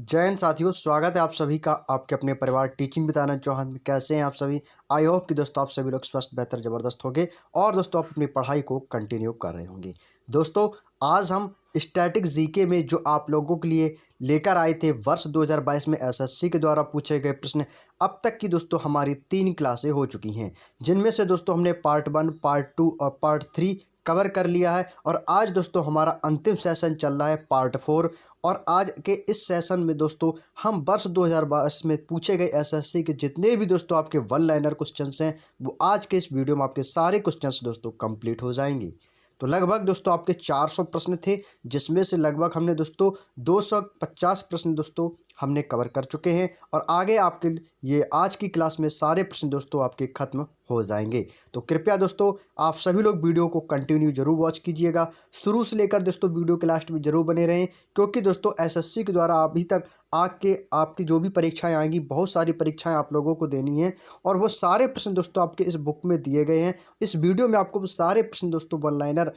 जय हिंद साथियों, स्वागत है आप सभी का आपके अपने परिवार टीचिंग विद आनंद चौहान में। कैसे हैं आप सभी? आई होप कि दोस्तों आप सभी लोग स्वस्थ बेहतर ज़बरदस्त होंगे और दोस्तों आप अपनी पढ़ाई को कंटिन्यू कर रहे होंगे। दोस्तों आज हम स्टैटिक जीके में जो आप लोगों के लिए लेकर आए थे वर्ष 2022 में एसएससी के द्वारा पूछे गए प्रश्न, अब तक की दोस्तों हमारी 3 क्लासें हो चुकी हैं, जिनमें से दोस्तों हमने पार्ट 1, पार्ट 2 और पार्ट 3 कवर कर लिया है। और आज दोस्तों हमारा अंतिम सेशन चल रहा है पार्ट 4। और आज के इस सेशन में दोस्तों हम वर्ष 2022 में पूछे गए एसएससी के जितने भी दोस्तों आपके वन लाइनर क्वेश्चंस हैं, वो आज के इस वीडियो में आपके सारे क्वेश्चंस दोस्तों कंप्लीट हो जाएंगे। तो लगभग दोस्तों आपके 400 प्रश्न थे, जिसमें से लगभग हमने दोस्तों 250 प्रश्न दोस्तों हमने कवर कर चुके हैं। और आगे आपके ये आज की क्लास में सारे प्रश्न दोस्तों आपके खत्म हो जाएंगे। तो कृपया दोस्तों आप सभी लोग वीडियो को कंटिन्यू जरूर वॉच कीजिएगा, शुरू से लेकर दोस्तों वीडियो के लास्ट में जरूर बने रहें, क्योंकि दोस्तों एसएससी के द्वारा अभी तक आपकी जो भी परीक्षाएं आएंगी, बहुत सारी परीक्षाएं आप लोगों को देनी है और वो सारे प्रश्न दोस्तों आपके इस बुक में दिए गए हैं। इस वीडियो में आपको वो सारे प्रश्न दोस्तों वन लाइनर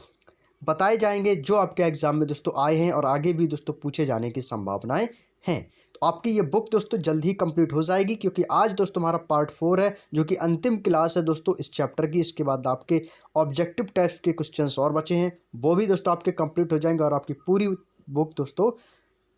बताए जाएंगे जो आपके एग्जाम में दोस्तों आए हैं और आगे भी दोस्तों पूछे जाने की संभावनाएं हैं। तो आपकी ये बुक दोस्तों जल्द ही कंप्लीट हो जाएगी, क्योंकि आज दोस्तों हमारा पार्ट 4 है, जो कि अंतिम क्लास है दोस्तों इस चैप्टर की। इसके बाद आपके ऑब्जेक्टिव टाइप के क्वेश्चंस और बचे हैं, वो भी दोस्तों आपके कंप्लीट हो जाएंगे और आपकी पूरी बुक दोस्तों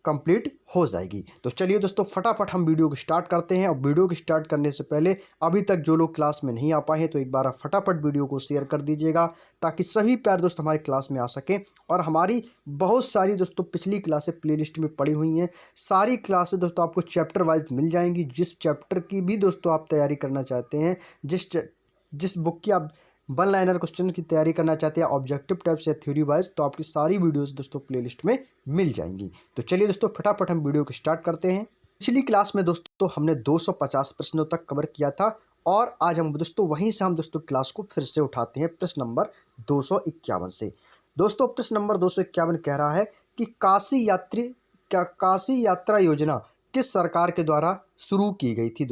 कंप्लीट हो जाएगी। तो चलिए दोस्तों फटाफट हम वीडियो को स्टार्ट करते हैं। और वीडियो को स्टार्ट करने से पहले अभी तक जो लोग क्लास में नहीं आ पाए हैं, तो एक बार आप फटाफट वीडियो को शेयर कर दीजिएगा, ताकि सभी प्यार दोस्त हमारी क्लास में आ सकें। और हमारी बहुत सारी दोस्तों पिछली क्लासें प्लेलिस्ट में पड़ी हुई हैं, सारी क्लासें दोस्तों आपको चैप्टर वाइज मिल जाएंगी। जिस चैप्टर की भी दोस्तों आप तैयारी करना चाहते हैं, जिस बुक की आप वन लाइनर क्वेश्चन की तैयारी करना चाहते हैं ऑब्जेक्टिव टाइप से थ्योरी वाइज, तो आपकी सारी वीडियोस दोस्तों प्लेलिस्ट में मिल जाएंगी। तो चलिए दोस्तों फटाफट हम वीडियो को स्टार्ट करते हैं। पिछली क्लास में दोस्तों हमने 250 प्रश्नों तक कवर किया था, और आज हम दोस्तों वहीं से हम दोस्तों क्लास को फिर से उठाते हैं प्रश्न नंबर 251 से। दोस्तों प्रश्न नंबर 251 कह रहा है कि काशी यात्रा योजना किस सरकार के द्वारा शुरू की गई थी।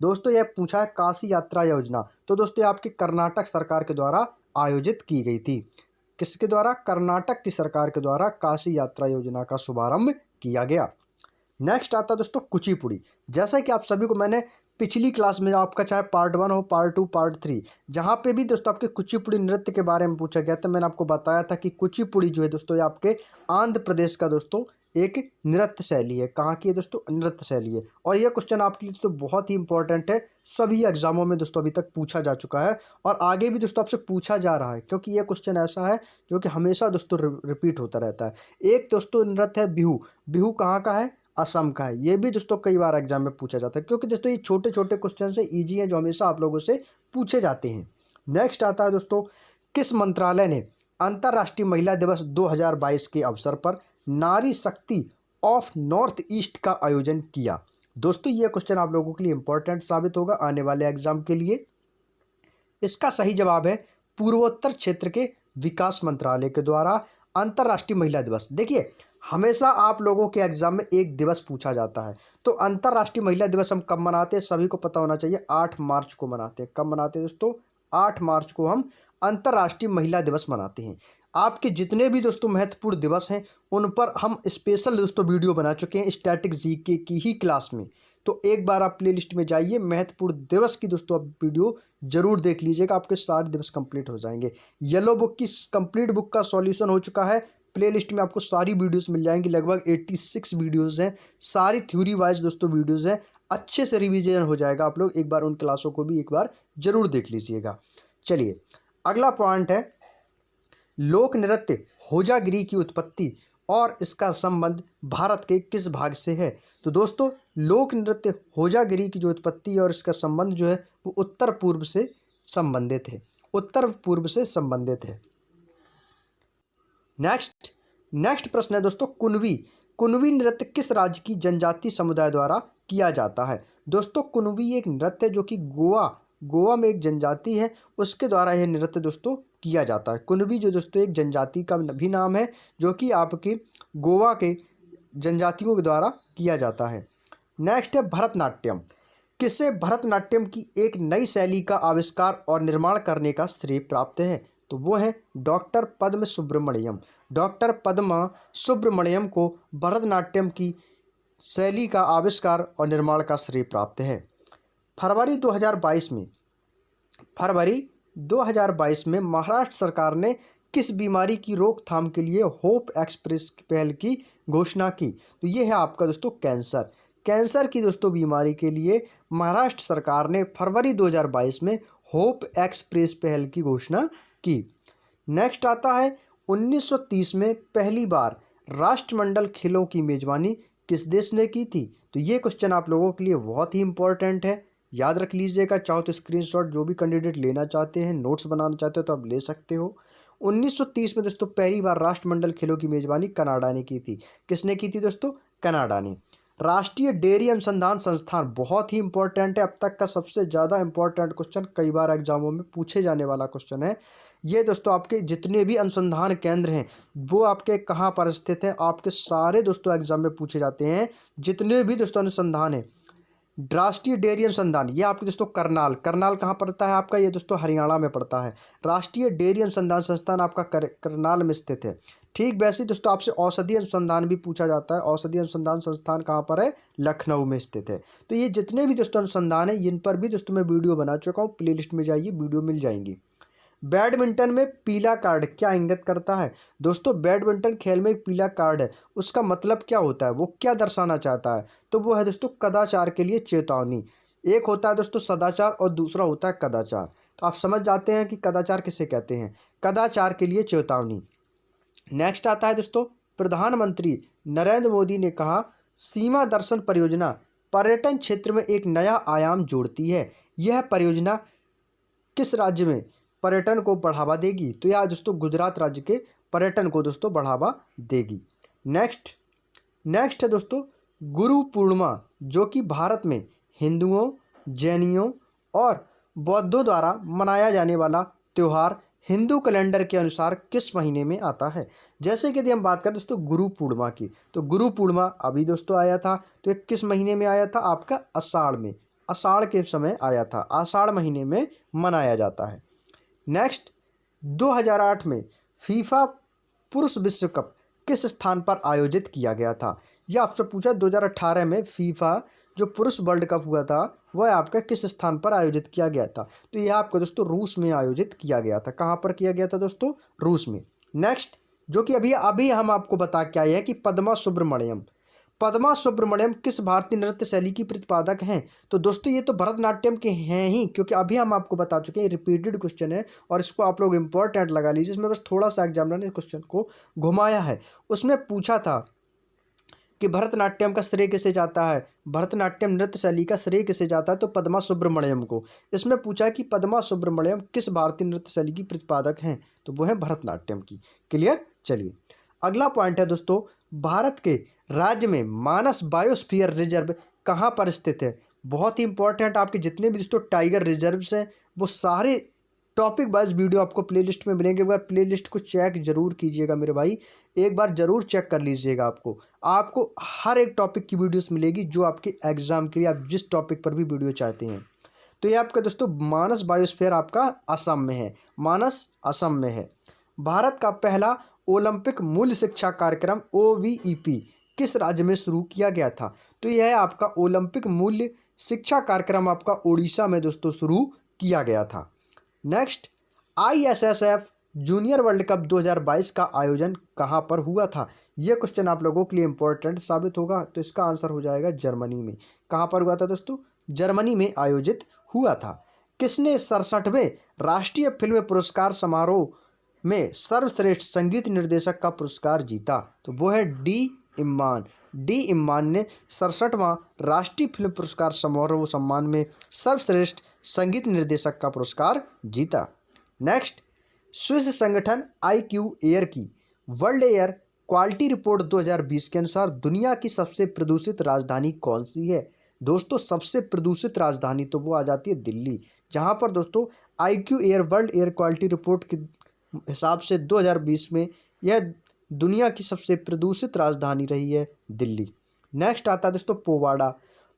दोस्तों यह पूछा है काशी यात्रा योजना, तो दोस्तों ये आपकी कर्नाटक सरकार के द्वारा आयोजित की गई थी। किसके द्वारा? कर्नाटक की सरकार के द्वारा काशी यात्रा योजना का शुभारंभ किया गया। नेक्स्ट आता है दोस्तों कुचिपुड़ी। जैसा कि आप सभी को मैंने पिछली क्लास में आपका चाहे पार्ट 1 हो, पार्ट 2, पार्ट 3, जहाँ पे भी दोस्तों आपके कुचिपुड़ी नृत्य के बारे में पूछा गया था, मैंने आपको बताया था कि कुचिपुड़ी जो है दोस्तों ये आपके आंध्र प्रदेश का दोस्तों एक नृत्य शैली है। कहाँ की है दोस्तों? नृत्य शैली है। और यह क्वेश्चन आपके लिए तो बहुत ही इंपॉर्टेंट है, सभी एग्जामों में दोस्तों अभी तक पूछा जा चुका है और आगे भी दोस्तों आपसे पूछा जा रहा है, क्योंकि यह क्वेश्चन ऐसा है जो कि हमेशा दोस्तों रिपीट होता रहता है। एक दोस्तों नृत्य है बिहू। बिहू कहाँ का है? असम का है। ये भी दोस्तों कई बार एग्जाम में पूछा जाता है, क्योंकि दोस्तों ये छोटे छोटे क्वेश्चन से ईजी हैं, जो हमेशा आप लोगों से पूछे जाते हैं। नेक्स्ट आता है दोस्तों, किस मंत्रालय ने अंतर्राष्ट्रीय महिला दिवस 2022 के अवसर पर नारी शक्ति ऑफ नॉर्थ ईस्ट का आयोजन किया। दोस्तों ये क्वेश्चन आप लोगों के लिए इंपॉर्टेंट साबित होगा आने वाले एग्जाम के लिए। इसका सही जवाब है पूर्वोत्तर क्षेत्र के विकास मंत्रालय के द्वारा अंतर्राष्ट्रीय महिला दिवस। देखिए हमेशा आप लोगों के एग्जाम में एक दिवस पूछा जाता है, तो अंतर्राष्ट्रीय महिला दिवस हम कब मनाते हैं सभी को पता होना चाहिए। 8 मार्च को मनाते हैं। कब मनाते हैं दोस्तों? 8 मार्च को हम अंतर्राष्ट्रीय महिला दिवस मनाते हैं। आपके जितने भी दोस्तों महत्वपूर्ण दिवस हैं उन पर हम स्पेशल दोस्तों वीडियो बना चुके हैं स्टैटिक जीके की ही क्लास में। तो एक बार आप प्लेलिस्ट में जाइए, महत्वपूर्ण दिवस की दोस्तों आप वीडियो जरूर देख लीजिएगा, आपके सारे दिवस कंप्लीट हो जाएंगे। येलो बुक की कंप्लीट बुक का सॉल्यूशन हो चुका है, प्लेलिस्ट में आपको सारी वीडियोस मिल जाएंगी। लगभग 86 वीडियोस हैं, सारी थ्योरी वाइज दोस्तों वीडियोस हैं, अच्छे से रिवीजन हो जाएगा। आप लोग एक बार उन क्लासों को भी एक बार जरूर देख लीजिएगा। चलिए अगला पॉइंट है, लोक नृत्य होजागिरी की उत्पत्ति और इसका संबंध भारत के किस भाग से है। तो दोस्तों लोक नृत्य होजागिरी की जो उत्पत्ति और इसका संबंध जो है वो उत्तर पूर्व से संबंधित है। उत्तर पूर्व से संबंधित है। नेक्स्ट प्रश्न है दोस्तों, कुनवी नृत्य किस राज्य की जनजाति समुदाय द्वारा किया जाता है। दोस्तों कुनवी एक नृत्य है जो कि गोवा में एक जनजाति है, उसके द्वारा यह नृत्य दोस्तों किया जाता है। कुनवी जो दोस्तों एक जनजाति का भी नाम है, जो कि आपके गोवा के जनजातियों के द्वारा किया जाता है। नेक्स्ट है भरतनाट्यम। किसे भरतनाट्यम की एक नई शैली का आविष्कार और निर्माण करने का श्रेय प्राप्त है। तो वो है डॉक्टर पद्म सुब्रमण्यम। डॉक्टर पद्मा सुब्रमण्यम को भरतनाट्यम की शैली का आविष्कार और निर्माण का श्रेय प्राप्त है। फरवरी 2022 में महाराष्ट्र सरकार ने किस बीमारी की रोकथाम के लिए होप एक्सप्रेस पहल की घोषणा की? तो ये है आपका दोस्तों कैंसर। कैंसर की दोस्तों बीमारी के लिए महाराष्ट्र सरकार ने फरवरी 2022 में होप एक्सप्रेस पहल की घोषणा की। नेक्स्ट आता है 1930 में पहली बार राष्ट्रमंडल खेलों की मेजबानी किस देश ने की थी? तो ये क्वेश्चन आप लोगों के लिए बहुत ही इंपॉर्टेंट है, याद रख लीजिएगा। चाहो तो स्क्रीनशॉट जो भी कैंडिडेट लेना चाहते हैं, नोट्स बनाना चाहते हो तो आप ले सकते हो। 1930 में दोस्तों पहली बार राष्ट्रमंडल खेलों की मेजबानी कनाडा ने की थी। किसने की थी दोस्तों? कनाडा ने। राष्ट्रीय डेयरी अनुसंधान संस्थान बहुत ही इंपॉर्टेंट है, अब तक का सबसे ज़्यादा इंपॉर्टेंट क्वेश्चन, कई बार एग्जामों में पूछे जाने वाला क्वेश्चन है ये दोस्तों। आपके जितने भी अनुसंधान केंद्र हैं वो आपके कहाँ पर स्थित हैं? आपके सारे दोस्तों एग्जाम में पूछे जाते हैं। जितने भी दोस्तों अनुसंधान है, राष्ट्रीय डेयरी अनुसंधान ये आपके दोस्तों करनाल कहाँ पड़ता है आपका? ये दोस्तों हरियाणा में पड़ता है। राष्ट्रीय डेयरी अनुसंधान संस्थान आपका करनाल में स्थित है। ठीक वैसे ही दोस्तों आपसे औषधि अनुसंधान भी पूछा जाता है। औषधि अनुसंधान संस्थान कहाँ पर है? लखनऊ में स्थित है। तो ये जितने भी दोस्तों अनुसंधान है इन पर भी दोस्तों मैं वीडियो बना चुका हूँ, प्लेलिस्ट में जाइए वीडियो मिल जाएंगी। बैडमिंटन में पीला कार्ड क्या इंगित करता है? दोस्तों बैडमिंटन खेल में एक पीला कार्ड है, उसका मतलब क्या होता है, वो क्या दर्शाना चाहता है? तो वो है दोस्तों कदाचार के लिए चेतावनी। एक होता है दोस्तों सदाचार और दूसरा होता है कदाचार। तो आप समझ जाते हैं कि कदाचार किसे कहते हैं? कदाचार के लिए चेतावनी। नेक्स्ट आता है दोस्तों प्रधानमंत्री नरेंद्र मोदी ने कहा सीमा दर्शन परियोजना पर्यटन क्षेत्र में एक नया आयाम जोड़ती है। यह परियोजना किस राज्य में पर्यटन को बढ़ावा देगी? तो यह दोस्तों गुजरात राज्य के पर्यटन को दोस्तों बढ़ावा देगी। नेक्स्ट है दोस्तों गुरु पूर्णिमा, जो कि भारत में हिंदुओं, जैनियों और बौद्धों द्वारा मनाया जाने वाला त्यौहार हिंदू कैलेंडर के अनुसार किस महीने में आता है? जैसे कि यदि हम बात करें दोस्तों गुरु पूर्णिमा की, तो गुरु पूर्णिमा अभी दोस्तों आया था, तो ये किस महीने में आया था? आपका आषाढ़ में, आषाढ़ के समय आया था, आषाढ़ महीने में मनाया जाता है। नेक्स्ट 2008 में फीफा पुरुष विश्व कप किस स्थान पर आयोजित किया गया था? यह आपसे पूछा 2018 में फीफा जो पुरुष वर्ल्ड कप हुआ था वह आपका किस स्थान पर आयोजित किया गया था? तो यह आपका दोस्तों रूस में आयोजित किया गया था। कहाँ पर किया गया था दोस्तों? रूस में। नेक्स्ट जो कि अभी हम आपको बता के आए हैं कि पद्मा सुब्रमण्यम किस भारतीय नृत्य शैली की प्रतिपादक हैं? तो दोस्तों ये तो भरतनाट्यम के हैं ही, क्योंकि अभी हम आपको बता चुके हैं, रिपीटेड क्वेश्चन है और इसको आप लोग इंपॉर्टेंट लगा लीजिए। इसमें बस थोड़ा सा एग्जामिनर ने क्वेश्चन को घुमाया है। उसमें पूछा था कि भरतनाट्यम का श्रेय किसे जाता है, भरतनाट्यम नृत्य शैली का श्रेय किसे जाता है? तो पद्मा सुब्रमण्यम को। इसमें पूछा कि पद्मा सुब्रमण्यम किस भारतीय नृत्य शैली की प्रतिपादक हैं? तो वो है भरतनाट्यम की। क्लियर? चलिए अगला पॉइंट है दोस्तों भारत के राज्य में मानस बायोस्फीयर रिजर्व कहाँ पर स्थित है? बहुत ही इंपॉर्टेंट, आपके जितने भी दोस्तों टाइगर रिजर्व्स हैं वो सारे टॉपिक वाइज वीडियो आपको प्लेलिस्ट में मिलेंगे। एक बार प्लेलिस्ट को चेक जरूर कीजिएगा मेरे भाई, एक बार जरूर चेक कर लीजिएगा। आपको हर एक टॉपिक की वीडियोस मिलेगी जो आपके एग्जाम के लिए आप जिस टॉपिक पर भी वीडियो चाहते हैं। तो ये आपका दोस्तों मानस बायोस्फीयर आपका असम में है, मानस असम में है। भारत का पहला ओलंपिक मूल्य शिक्षा कार्यक्रम OVEP किस राज्य में शुरू किया गया था? तो यह है आपका ओलंपिक मूल्य शिक्षा कार्यक्रम आपका उड़ीसा में दोस्तों शुरू किया गया था। Next ISSF junior world cup 2022 का आयोजन कहाँ पर हुआ था? यह क्वेश्चन आप लोगों के लिए इंपॉर्टेंट साबित होगा, तो इसका आंसर हो जाएगा जर्मनी में। कहाँ पर हुआ था दोस्तों? जर्मनी में आयोजित हुआ था। किसने 67वें राष्ट्रीय फिल्म पुरस्कार समारोह में सर्वश्रेष्ठ संगीत निर्देशक का पुरस्कार जीता? तो वो है डी इम्मान ने 67वां राष्ट्रीय फिल्म पुरस्कार समारोह सम्मान में सर्वश्रेष्ठ संगीत निर्देशक का पुरस्कार जीता। नेक्स्ट स्विस संगठन IQ एयर की वर्ल्ड एयर क्वालिटी रिपोर्ट 2020 के अनुसार दुनिया की सबसे प्रदूषित राजधानी कौन सी है? दोस्तों सबसे प्रदूषित राजधानी तो वो आ जाती है दिल्ली, जहां पर दोस्तों IQ air world air quality report के हिसाब से 2020 में यह दुनिया की सबसे प्रदूषित राजधानी रही है दिल्ली। नेक्स्ट आता है दोस्तों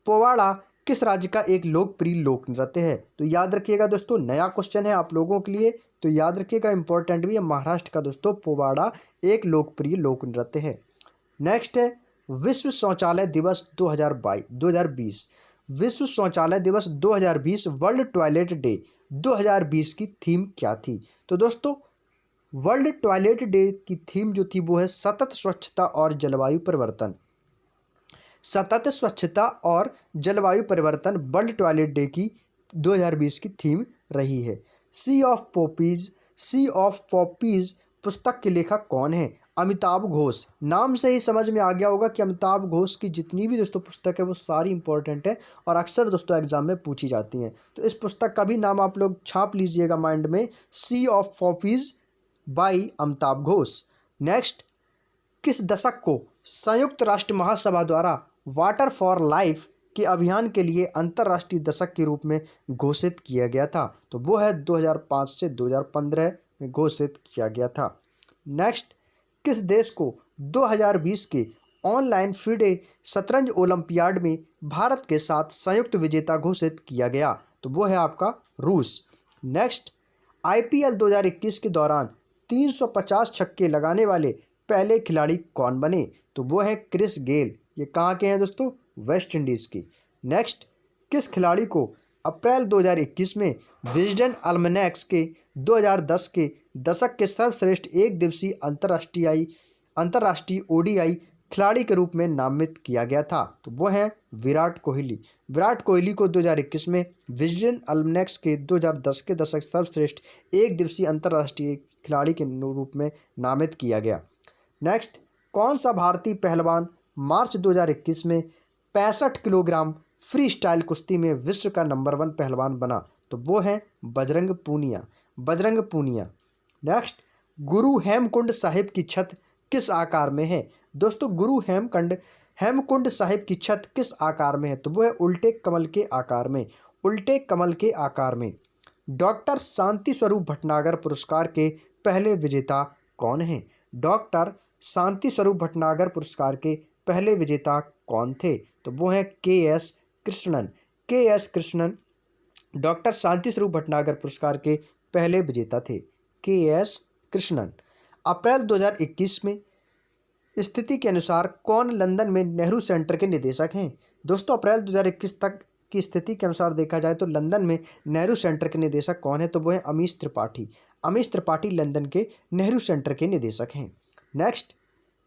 पोवाड़ा किस राज्य का एक लोकप्रिय लोक नृत्य है? तो याद रखिएगा दोस्तों, नया क्वेश्चन है आप लोगों के लिए, तो याद रखिएगा, इंपॉर्टेंट भी है। महाराष्ट्र का दोस्तों पोवाड़ा एक लोकप्रिय लोक नृत्य है। नेक्स्ट है विश्व शौचालय दिवस 2020, विश्व शौचालय दिवस 2020, वर्ल्ड टॉयलेट डे 2020 की थीम क्या थी? तो दोस्तों वर्ल्ड टॉयलेट डे की थीम जो थी वो है सतत स्वच्छता और जलवायु परिवर्तन। सतत स्वच्छता और जलवायु परिवर्तन वर्ल्ड टॉयलेट डे की 2020 की थीम रही है। सी ऑफ पॉपीज पुस्तक के लेखक कौन है? अमिताभ घोष। नाम से ही समझ में आ गया होगा कि अमिताभ घोष की जितनी भी दोस्तों पुस्तक है वो सारी इंपॉर्टेंट है और अक्सर दोस्तों एग्जाम में पूछी जाती हैं। तो इस पुस्तक का भी नाम आप लोग छाप लीजिएगा माइंड में, sea of poppies by Amitav Ghosh. Next, किस दशक को संयुक्त राष्ट्र महासभा द्वारा वाटर फॉर लाइफ के अभियान के लिए अंतर्राष्ट्रीय दशक के रूप में घोषित किया गया था? तो वो है 2005 से 2015 में घोषित किया गया था। नेक्स्ट, किस देश को 2020 के ऑनलाइन FIDE शतरंज ओलंपियाड में भारत के साथ संयुक्त विजेता घोषित किया गया? तो वो है आपका रूस। नेक्स्ट, IPL 2021 के दौरान 350 छक्के लगाने वाले पहले खिलाड़ी कौन बने? तो वो है क्रिस गेल। ये कहाँ के हैं दोस्तों? वेस्ट इंडीज़ की। नेक्स्ट, किस खिलाड़ी को अप्रैल 2021 में विजडन अल्मनैक्स के 2010 के दशक के सर्वश्रेष्ठ एक दिवसीय अंतर्राष्ट्रीय ODI खिलाड़ी के रूप में नामित किया गया था? तो वो है विराट कोहली। विराट कोहली को 2021 में विजडन अल्मनैक्स के 2010 के दशक सर्वश्रेष्ठ एक दिवसीय अंतर्राष्ट्रीय खिलाड़ी के रूप में नामित किया गया। नेक्स्ट, कौन सा भारतीय पहलवान मार्च 2021 में 65 किलोग्राम फ्री स्टाइल कुश्ती में विश्व का नंबर 1 पहलवान बना? तो वो है बजरंग पूनिया। नेक्स्ट, गुरु हेमकुंड साहिब की छत किस आकार में है? दोस्तों गुरु हेमकुंड साहिब की छत किस आकार में है? तो वो है उल्टे कमल के आकार में। डॉक्टर शांति स्वरूप भटनागर पुरस्कार के पहले विजेता कौन हैं? डॉक्टर शांति स्वरूप भटनागर पुरस्कार के पहले विजेता कौन थे? तो वो हैं KS कृष्णन। डॉक्टर शांति स्वरूप भटनागर पुरस्कार के पहले विजेता थे KS कृष्णन। अप्रैल 2021 में स्थिति के अनुसार कौन लंदन में नेहरू सेंटर के निदेशक हैं? दोस्तों अप्रैल 2021 तक की स्थिति के अनुसार देखा जाए तो लंदन में नेहरू सेंटर के निदेशक कौन है? तो वो है अमीश त्रिपाठी लंदन के नेहरू सेंटर के निदेशक हैं।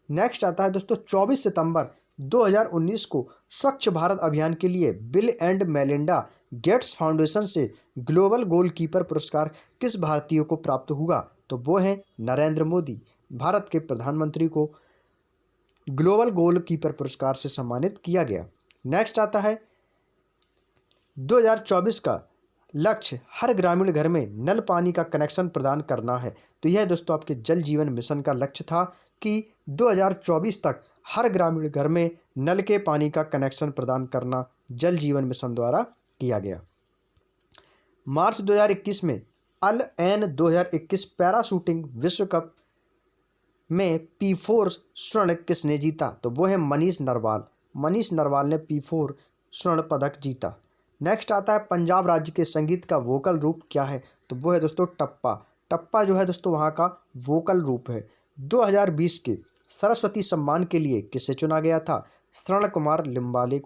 नेक्स्ट आता है दोस्तों 24 सितंबर 2019 को स्वच्छ भारत अभियान के लिए bill and Melinda Gates foundation से ग्लोबल गोलकीपर पुरस्कार किस भारतीय को प्राप्त हुआ? तो वो है नरेंद्र मोदी। भारत के प्रधानमंत्री को ग्लोबल गोलकीपर पुरस्कार से सम्मानित किया गया। नेक्स्ट आता है 2024 का लक्ष्य हर ग्रामीण घर में नल पानी का कनेक्शन प्रदान करना है। तो यह दोस्तों आपके जल जीवन मिशन का लक्ष्य था कि 2024 तक हर ग्रामीण घर में नल के पानी का कनेक्शन प्रदान करना जल जीवन मिशन द्वारा किया गया। मार्च 2021 में अल एन 2021 पैरा शूटिंग विश्व कप में P4 स्वर्ण किसने जीता? तो वो है मनीष नरवाल ने P4 स्वर्ण पदक जीता। नेक्स्ट आता है पंजाब राज्य के संगीत का वोकल रूप क्या है? तो वो है दोस्तों टप्पा जो है दोस्तों वहाँ का वोकल रूप है। 2020 के सरस्वती सम्मान के लिए किसे चुना गया था? शरण कुमार लिम्बाले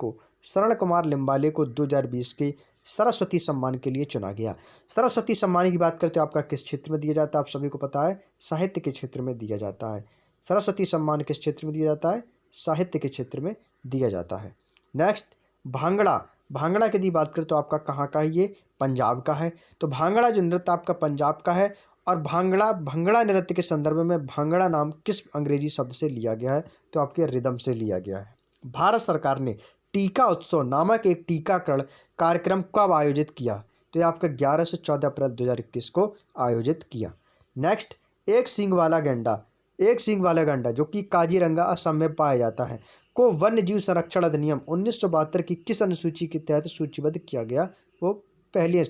को 2020 के सरस्वती सम्मान के लिए चुना गया। सरस्वती सम्मान की बात करते हो आपका किस क्षेत्र में दिया जाता है? आप सभी को पता है साहित्य के क्षेत्र में दिया जाता है। सरस्वती सम्मान किस क्षेत्र में दिया जाता है? साहित्य के क्षेत्र में दिया जाता है। नेक्स्ट, भांगड़ा की यदि बात करें तो आपका कहाँ का है? ये पंजाब का है। तो भांगड़ा जो नृत्य आपका पंजाब का है और भंगड़ा नृत्य के संदर्भ में भांगड़ा नाम किस अंग्रेजी शब्द से लिया गया है? तो आपके रिदम से लिया गया है। भारत सरकार ने टीका उत्सव नामक एक टीकाकरण कार्यक्रम कब आयोजित किया? तो ये आपका 11 से 14 अप्रैल 2021 को आयोजित किया। नेक्स्ट, एक सींग वाला गैंडा जो कि काजीरंगा असम में पाया जाता है को वन्य जीव संरक्षण अधिनियम 1972 की किस अनुसूची के तहत सूचीबद्ध किया गया? वो पहली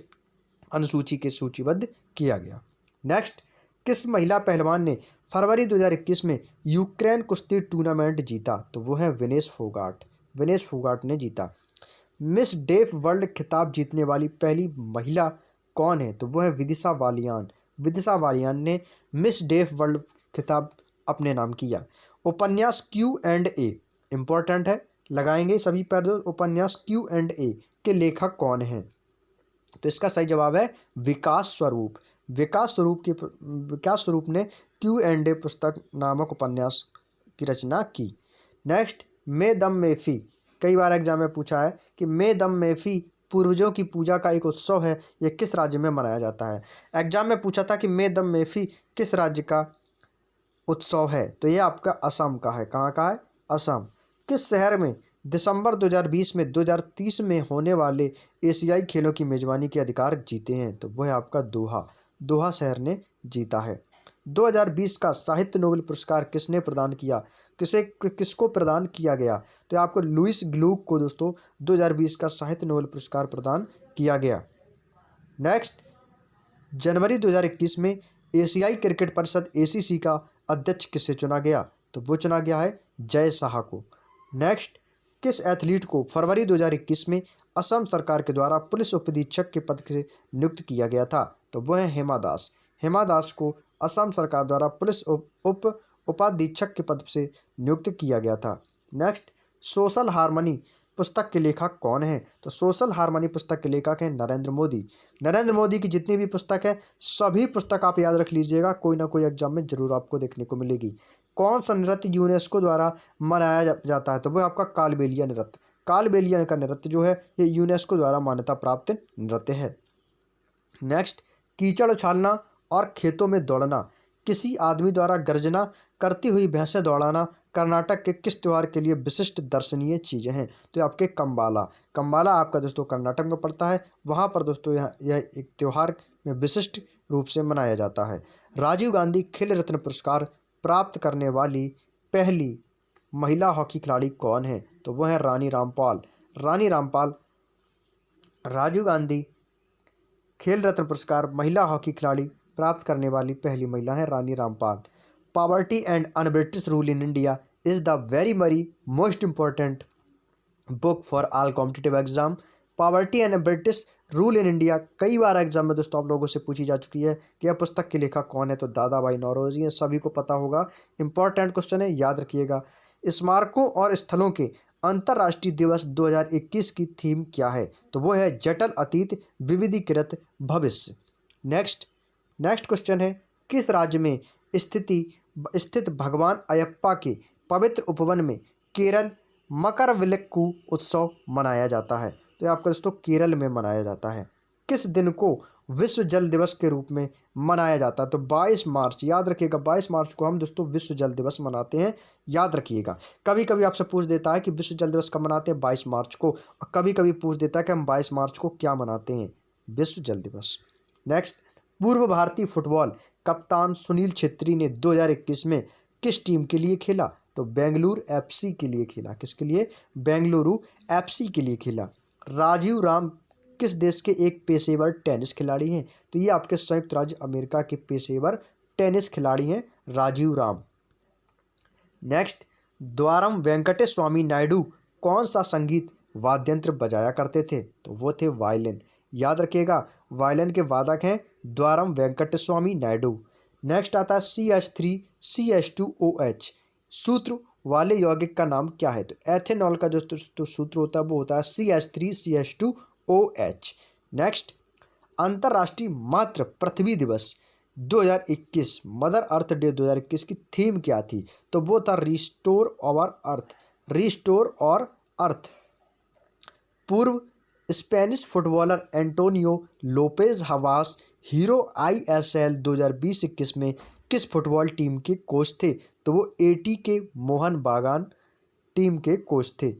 अनुसूची के सूचीबद्ध किया गया। नेक्स्ट, किस महिला पहलवान ने फरवरी 2021 में यूक्रेन कुश्ती टूर्नामेंट जीता? तो वो है विनेश फोगाट ने जीता। मिस डेफ वर्ल्ड खिताब जीतने वाली पहली महिला कौन है? तो वो है विदिशा बालियान ने मिस डेफ वर्ल्ड खिताब अपने नाम किया। उपन्यास Q&A इम्पोर्टेंट है, लगाएंगे सभी पर। उपन्यास Q&A के लेखक कौन हैं? तो इसका सही जवाब है विकास स्वरूप। विकास स्वरूप ने Q&A पुस्तक नामक उपन्यास की रचना की। नेक्स्ट, मे दम मेफी, कई बार एग्जाम में पूछा है कि मे दम मेफी पूर्वजों की पूजा का एक उत्सव है, यह किस राज्य में मनाया जाता है? एग्जाम में पूछा था कि मे दम मेफी किस राज्य का उत्सव है, तो ये आपका असम का है। कहाँ का है? असम। किस शहर में दिसंबर 2020 में 2030 में होने वाले एशियाई खेलों की मेजबानी के अधिकार जीते हैं? तो वो है आपका दोहा। दोहा शहर ने जीता है। 2020 का साहित्य नोबेल पुरस्कार किसने प्रदान किया? किसको प्रदान किया गया? तो आपको लुइस ग्लूक को दोस्तों 2020 का साहित्य नोबेल पुरस्कार प्रदान किया गया। नेक्स्ट, जनवरी 2021 में एशियाई क्रिकेट परिषद ACC का अध्यक्ष किसे चुना गया? तो वो चुना गया है जय शाह को। नेक्स्ट, किस एथलीट को फरवरी 2021 में असम सरकार के द्वारा पुलिस उपाधीक्षक के पद से नियुक्त किया गया था? तो वह है हेमा दास। हेमा दास को असम सरकार द्वारा पुलिस उपाधीक्षक के पद से नियुक्त किया गया था। नेक्स्ट, सोशल हार्मनी पुस्तक के लेखक कौन है? तो सोशल हार्मनी पुस्तक के लेखक हैं नरेंद्र मोदी। नरेंद्र मोदी की जितनी भी पुस्तक है, सभी पुस्तक आप याद रख लीजिएगा, कोई ना कोई एग्जाम में जरूर आपको देखने को मिलेगी। कौन सा नृत्य यूनेस्को द्वारा मनाया जाता है? तो वो आपका कालबेलिया नृत्य। कालबेलिया का नृत्य जो है ये यूनेस्को द्वारा मान्यता प्राप्त नृत्य है। नेक्स्ट, कीचड़ उछालना और खेतों में दौड़ना, किसी आदमी द्वारा गर्जना करती हुई भैंसें दौड़ाना कर्नाटक के किस त्यौहार के लिए विशिष्ट दर्शनीय चीज़ें हैं? तो आपके कंबाला। कंबाला आपका दोस्तों कर्नाटक में पड़ता है, वहाँ पर दोस्तों यह एक त्यौहार में विशिष्ट रूप से मनाया जाता है। राजीव गांधी खेल रत्न पुरस्कार प्राप्त करने वाली पहली महिला हॉकी खिलाड़ी कौन है? तो वह है रानी रामपाल। रानी रामपाल राजीव गांधी खेल रत्न पुरस्कार महिला हॉकी खिलाड़ी प्राप्त करने वाली पहली महिला है Rani Rampal. Poverty and unbritish rule in India is the very most important book for all competitive exam. Poverty and British rule in India कई बार एग्जाम में दोस्तों आप लोगों से पूछी जा चुकी है कि यह पुस्तक के लेखक कौन है? तो दादा भाई नौरोजी हैं, सभी को पता होगा। इंपॉर्टेंट क्वेश्चन है, याद रखिएगा। स्मारकों और स्थलों के अंतर्राष्ट्रीय दिवस 2021 की थीम क्या है? तो वो है जटिल अतीत विविधीकृत भविष्य। नेक्स्ट क्वेश्चन है, किस राज्य में स्थित भगवान अयप्पा के पवित्र उपवन में केरल मकरविलक्कू उत्सव मनाया जाता है? तो ये आपका दोस्तों केरल में मनाया जाता है। किस दिन को विश्व जल दिवस के रूप में मनाया जाता है? तो 22 मार्च, याद रखिएगा 22 मार्च को हम दोस्तों विश्व जल दिवस मनाते हैं, याद रखिएगा। कभी कभी आपसे पूछ देता है कि विश्व जल दिवस कब मनाते हैं? 22 मार्च को। और कभी कभी पूछ देता है कि हम 22 मार्च को क्या मनाते हैं? विश्व जल दिवस। नेक्स्ट, पूर्व भारतीय फुटबॉल कप्तान सुनील छेत्री ने 2021 में किस टीम के लिए खेला? तो बेंगलुरु FC के लिए खेला। किसके लिए? बेंगलुरु FC के लिए खेला। राजीव राम किस देश के एक पेशेवर टेनिस खिलाड़ी हैं? तो ये आपके संयुक्त राज्य अमेरिका के पेशेवर टेनिस खिलाड़ी हैं राजीव राम। नेक्स्ट, द्वारम वेंकटेश स्वामी नायडू कौन सा संगीत वाद्यंत्र बजाया करते थे? तो वो थे वायलिन। याद रखिएगा, वायलिन के वादक हैं द्वारम वेंकटेश स्वामी नायडू। नेक्स्ट आता है CH3CH2OH सूत्र वाले यौगिक का नाम क्या है? तो एथेनॉल का जो सूत्र होता है वो होता है CH3CH2OH। नेक्स्ट, अंतर्राष्ट्रीय मातृ पृथ्वी दिवस 2021 मदर अर्थ डे 2021 की थीम क्या थी? तो वो था restore our earth. Restore our earth. पूर्व Spanish footballer Antonio Lopez Habas hero ISL 2020-21 में किस फुटबॉल टीम के कोच थे? तो वो ATK मोहन बागान टीम के कोच थे।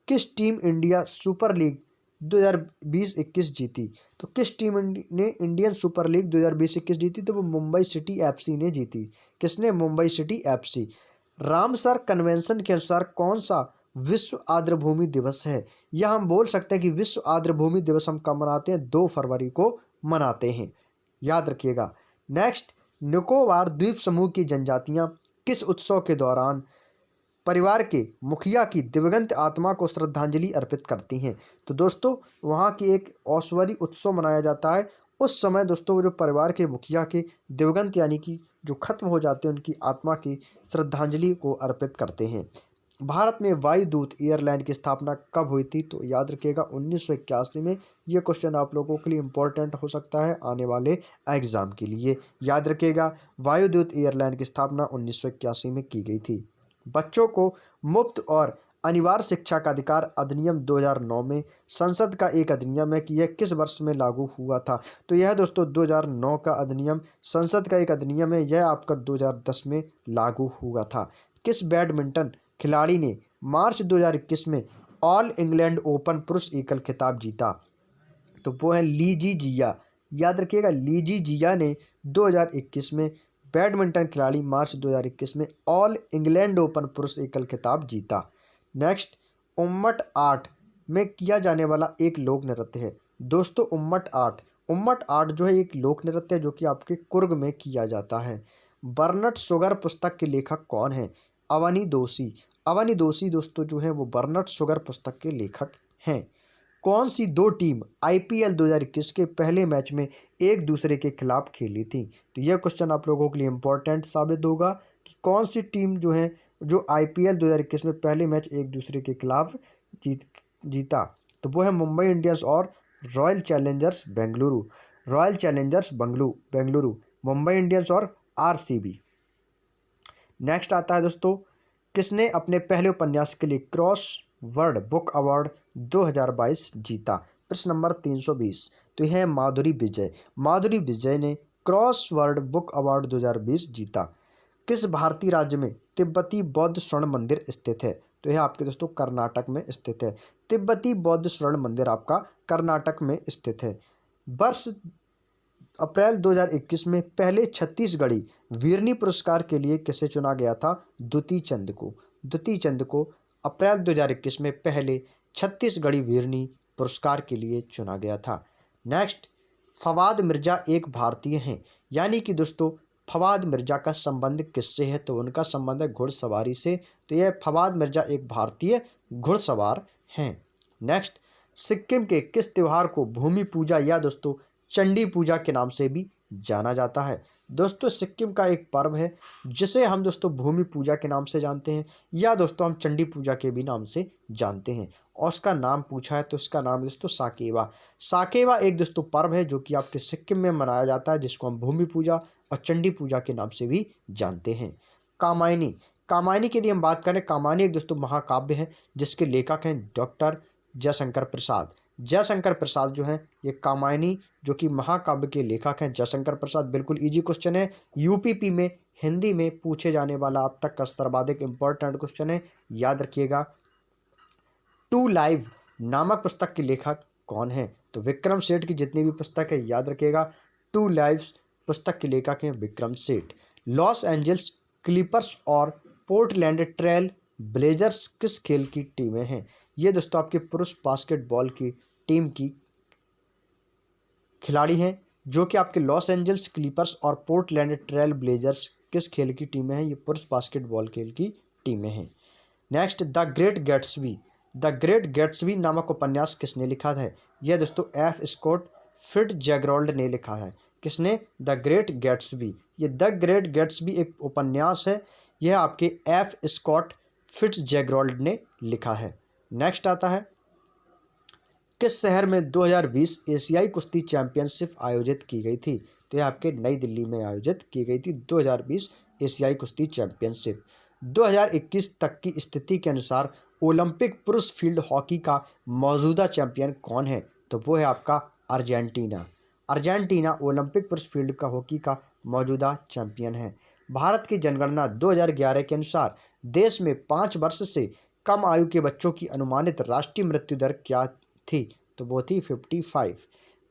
किस टीम इंडिया सुपर लीग 2020-21 जीती? तो किस टीम ने इंडियन सुपर लीग 2020-21 जीती? तो वो मुंबई सिटी FC ने जीती। किसने? Mumbai city FC। Ramsar convention के अनुसार कौन सा विश्व आर्द्रभूमि दिवस है? यह हम बोल सकते हैं कि विश्व आर्द्रभूमि दिवस हम कब मनाते हैं? 2 फरवरी को मनाते हैं, याद रखिएगा। नेक्स्ट, निकोबार द्वीप समूह की जनजातियां किस उत्सव के दौरान परिवार के मुखिया की दिवंगत आत्मा को श्रद्धांजलि अर्पित करती हैं? तो दोस्तों वहाँ की एक औसवरी उत्सव मनाया जाता है। उस समय दोस्तों जो परिवार के मुखिया के दिवंगत यानी कि जो खत्म हो जाते हैं उनकी आत्मा की श्रद्धांजलि को अर्पित करते हैं। भारत में वायुदूत एयरलाइन की स्थापना कब हुई थी? तो याद रखिएगा 1981 में। ये क्वेश्चन आप लोगों के लिए इंपॉर्टेंट हो सकता है आने वाले एग्जाम के लिए। याद रखिएगा वायुदूत एयरलाइन की स्थापना 1981 में की गई थी। बच्चों को मुफ्त और अनिवार्य शिक्षा का अधिकार अधिनियम 2009 में संसद का एक अधिनियम है कि यह किस वर्ष में लागू हुआ था? तो यह दोस्तों 2009 का अधिनियम संसद का एक अधिनियम है, यह आपका 2010 में लागू हुआ था। किस बैडमिंटन खिलाड़ी ने मार्च 2021 में ऑल इंग्लैंड ओपन पुरुष एकल खिताब जीता? तो वो है लीजी जिया। याद रखिएगा लीजी जिया ने 2021 में बैडमिंटन खिलाड़ी मार्च 2021 में ऑल इंग्लैंड ओपन पुरुष एकल खिताब जीता। नेक्स्ट, उम्मट आर्ट में किया जाने वाला एक लोक नृत्य है। दोस्तों उम्मट आर्ट जो है एक लोक नृत्य है जो कि आपके कुर्ग में किया जाता है। बर्नट शुगर पुस्तक के लेखक कौन है? अवनी दोषी। अवनी दोषी दोस्तों जो है वो बर्नट शुगर पुस्तक के लेखक हैं। कौन सी दो टीम आईपीएल 2021 के पहले मैच में एक दूसरे के खिलाफ खेली थी? तो यह क्वेश्चन आप लोगों के लिए इंपॉर्टेंट साबित होगा कि कौन सी टीम जो है जो आईपीएल 2021 में पहले मैच एक दूसरे के खिलाफ जीता? तो वो है मुंबई इंडियंस और royal Challengers Bengaluru. Royal Challengers Bengaluru, Mumbai Indians और आरसीबी। नेक्स्ट आता है दोस्तों, किसने अपने पहले उपन्यास के लिए क्रॉस वर्ड बुक अवार्ड 2022 जीता? प्रश्न नंबर 320। तो यह है माधुरी विजय। माधुरी विजय ने क्रॉस वर्ड बुक अवार्ड 2020 जीता। किस भारतीय राज्य में तिब्बती बौद्ध स्वर्ण मंदिर स्थित है? तो यह आपके दोस्तों कर्नाटक में स्थित है। तिब्बती बौद्ध स्वर्ण मंदिर आपका कर्नाटक में स्थित है। वर्ष अप्रैल 2021 में पहले छत्तीसगढ़ी वीरनी पुरस्कार के लिए किसे चुना गया था? दुती चंद को। दुती चंद को अप्रैल 2021 में पहले छत्तीसगढ़ी वीरनी पुरस्कार के लिए चुना गया था। नेक्स्ट, फवाद मिर्जा एक भारतीय हैं, यानी कि दोस्तों फवाद मिर्जा का संबंध किससे है? तो उनका संबंध है घुड़सवारी से। तो यह फवाद मिर्जा एक भारतीय घुड़सवार हैं। नेक्स्ट, सिक्किम के किस त्योहार को भूमि पूजा या दोस्तों चंडी पूजा के नाम से भी जाना जाता है? दोस्तों सिक्किम का एक पर्व है जिसे हम दोस्तों भूमि पूजा के नाम से जानते हैं या दोस्तों हम चंडी पूजा के भी नाम से जानते हैं। और उसका नाम पूछा है तो इसका नाम दोस्तों साकेवा। साकेवा एक दोस्तों पर्व है जो कि आपके सिक्किम में मनाया जाता है, जिसको हम भूमि पूजा और चंडी पूजा के नाम से भी जानते हैं। कामायनी। कामायनी की यदि हम बात करें, कामायनी एक दोस्तों महाकाव्य है जिसके लेखक हैं डॉक्टर जयशंकर प्रसाद। जयशंकर प्रसाद जो हैं ये कामायनी जो कि महाकाव्य के लेखक हैं जयशंकर प्रसाद। बिल्कुल इजी क्वेश्चन है, यूपीपी में हिंदी में पूछे जाने वाला अब तक का सर्वाधिक इंपॉर्टेंट क्वेश्चन है, याद रखिएगा। टू लाइव नामक पुस्तक के लेखक कौन है? तो विक्रम सेठ की जितनी भी पुस्तक है याद रखिएगा टू लाइव पुस्तक के लेखक हैं Vikram Seth. Los Angeles Clippers और पोर्टलैंड ट्रेल ब्लेजर्स किस खेल की टीमें हैं? ये दोस्तों आपके पुरुष बास्केटबॉल की टीम की खिलाड़ी हैं जो कि आपके लॉस एंजल्स क्लिपर्स और पोर्टलैंड ट्रेल ब्लेजर्स किस खेल की टीमें हैं? ये पुरुष बास्केटबॉल खेल की टीमें हैं। Next, the great Gatsby. The great Gatsby नामक उपन्यास किसने लिखा है? यह दोस्तों एफ स्कॉट फिट्जगेराल्ड ने लिखा है। किसने? The great Gatsby. ये द ग्रेट गैट्सबी एक उपन्यास है, यह आपके एफ स्कॉट फिट्जगेराल्ड ने लिखा है। नेक्स्ट आता है, किस शहर में 2020 एशियाई कुश्ती चैंपियनशिप आयोजित की गई थी? तो यह आपके नई दिल्ली में आयोजित की गई थी 2020 एशियाई कुश्ती चैंपियनशिप। 2021 तक की स्थिति के अनुसार ओलंपिक पुरुष फील्ड हॉकी का मौजूदा चैंपियन कौन है? तो वो है आपका अर्जेंटीना। अर्जेंटीना ओलंपिक पुरुष फील्ड का हॉकी का मौजूदा चैंपियन है। भारत की जनगणना 2011 के अनुसार देश में 5 वर्ष से कम आयु के बच्चों की अनुमानित राष्ट्रीय मृत्यु दर क्या थी? तो वो थी 55।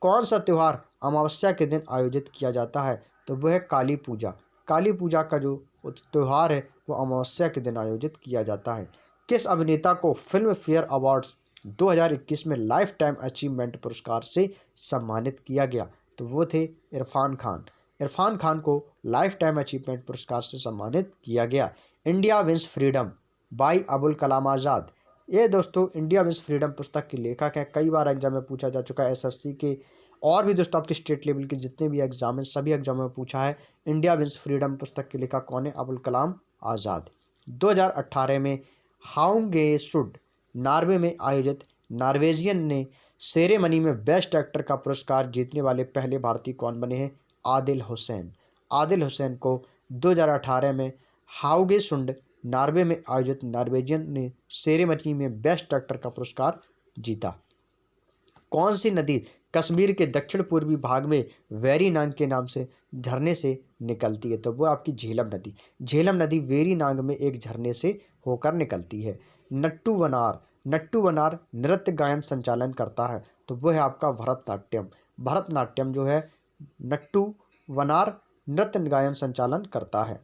कौन सा त्यौहार अमावस्या के दिन आयोजित किया जाता है? तो वो है काली पूजा। काली पूजा का जो त्यौहार है वो अमावस्या के दिन आयोजित किया जाता है। किस अभिनेता को फिल्म फेयर अवार्ड्स 2021 में लाइफ टाइम अचीवमेंट पुरस्कार से सम्मानित किया गया? तो वो थे इरफान खान। इरफान खान को लाइफ टाइम अचीवमेंट पुरस्कार से सम्मानित किया गया। India wins freedom by Abul Kalam Azad. ये दोस्तों इंडिया विंस फ्रीडम पुस्तक के लेखक हैं, कई बार एग्जाम में पूछा जा चुका है, एसएससी के और भी दोस्तों आपके स्टेट लेवल के जितने भी एग्जाम हैं सभी एग्जाम में पूछा है। इंडिया विंस फ्रीडम पुस्तक के लेखक कौन है? अबुल कलाम आज़ाद। 2018 में हाउंगेसुड नॉर्वे में आयोजित नॉर्वेजियन ने सेरेमनी में बेस्ट एक्टर का पुरस्कार जीतने वाले पहले भारतीय कौन बने हैं? आदिल हुसैन। आदिल हुसैन को 2018 में हाउगेसुंड नॉर्वे में आयोजित नॉर्वेजियन ने सेरेमनी में बेस्ट एक्टर का पुरस्कार जीता। कौन सी नदी कश्मीर के दक्षिण पूर्वी भाग में वेरीनाग के नाम से झरने से निकलती है? तो वो आपकी झेलम नदी। झेलम नदी वेरीनाग में एक झरने से होकर निकलती है। नट्टू वनार। नट्टू वनार नृत्य गायन संचालन करता है, तो वो है आपका भरतनाट्यम। भरतनाट्यम जो है नट्टू वनार नृत्य गायन संचालन करता है।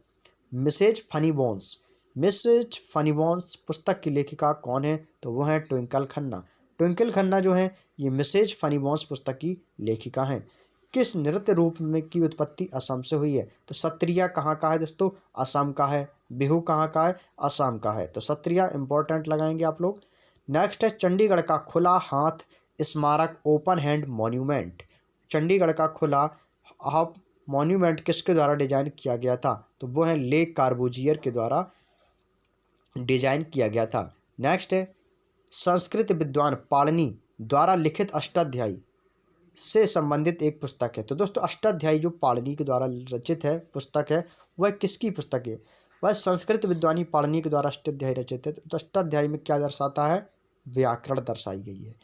Mrs Funny Bones. Mrs Funny Bones पुस्तक की लेखिका कौन है? तो वो है ट्विंकल खन्ना। ट्विंकल खन्ना जो है ये मिसेज फनी बोन्स पुस्तक की लेखिका हैं। किस नृत्य रूप में की उत्पत्ति असम से हुई है? तो सत्रिया कहाँ का है दोस्तों? असम का है। बिहू कहाँ का है? असम का है। तो सत्रिया इंपॉर्टेंट लगाएंगे आप लोग। नेक्स्ट है चंडीगढ़ का खुला हाथ स्मारक ओपन हैंड मॉन्यूमेंट। चंडीगढ़ का खुला हाथ मॉन्यूमेंट किसके द्वारा डिजाइन किया गया था? तो वो है ले कार्बूजियर के द्वारा डिजाइन किया गया था। नेक्स्ट है संस्कृत विद्वान पाणिनि द्वारा लिखित अष्टाध्यायी से संबंधित एक पुस्तक है। तो दोस्तों अष्टाध्यायी जो पाणिनि के द्वारा रचित है पुस्तक है, वह किसकी पुस्तक है? वह संस्कृत विद्वानी पाणिनि के द्वारा अष्टाध्यायी रचित है। तो अष्टाध्यायी में क्या दर्शाता है? व्याकरण दर्शाई गई है।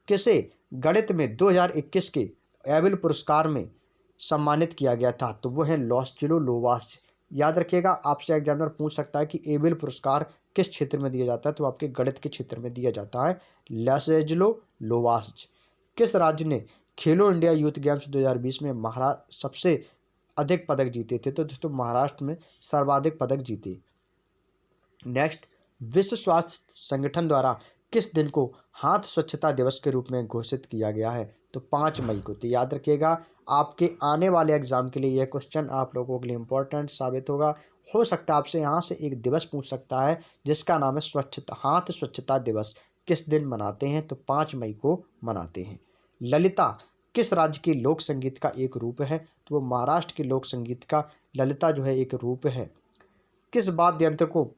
किसे गणित में 2021 के एबल पुरस्कार में सम्मानित किया गया था? तो वो है लॉस्जिलो लोवास। याद रखिएगा, आपसे एग्जामिनर पूछ सकता है कि एबल पुरस्कार किस क्षेत्र में दिया जाता है? तो आपके गणित के क्षेत्र में दिया जाता है लॉस्जिलो लोवास। किस राज्य ने खेलो इंडिया यूथ गेम्स 2020 में महाराष्ट्र सबसे अधिक पदक जीते थे? तो दोस्तों महाराष्ट्र में सर्वाधिक पदक जीते। नेक्स्ट, विश्व स्वास्थ्य संगठन द्वारा किस दिन को हाथ स्वच्छता दिवस के रूप में घोषित किया गया है? तो 5 मई को। तो याद रखिएगा, आपके आने वाले एग्जाम के लिए यह क्वेश्चन आप लोगों के लिए इंपॉर्टेंट साबित होगा। हो सकता है आपसे यहाँ से एक दिवस पूछ सकता है जिसका नाम है स्वच्छता हाथ स्वच्छता दिवस। किस दिन मनाते हैं? तो 5 मई को मनाते हैं। ललिता किस राज्य के लोक संगीत का एक रूप है? तो वो महाराष्ट्र के लोक संगीत का ललिता जो है एक रूप है। किस वाद्य यंत्र को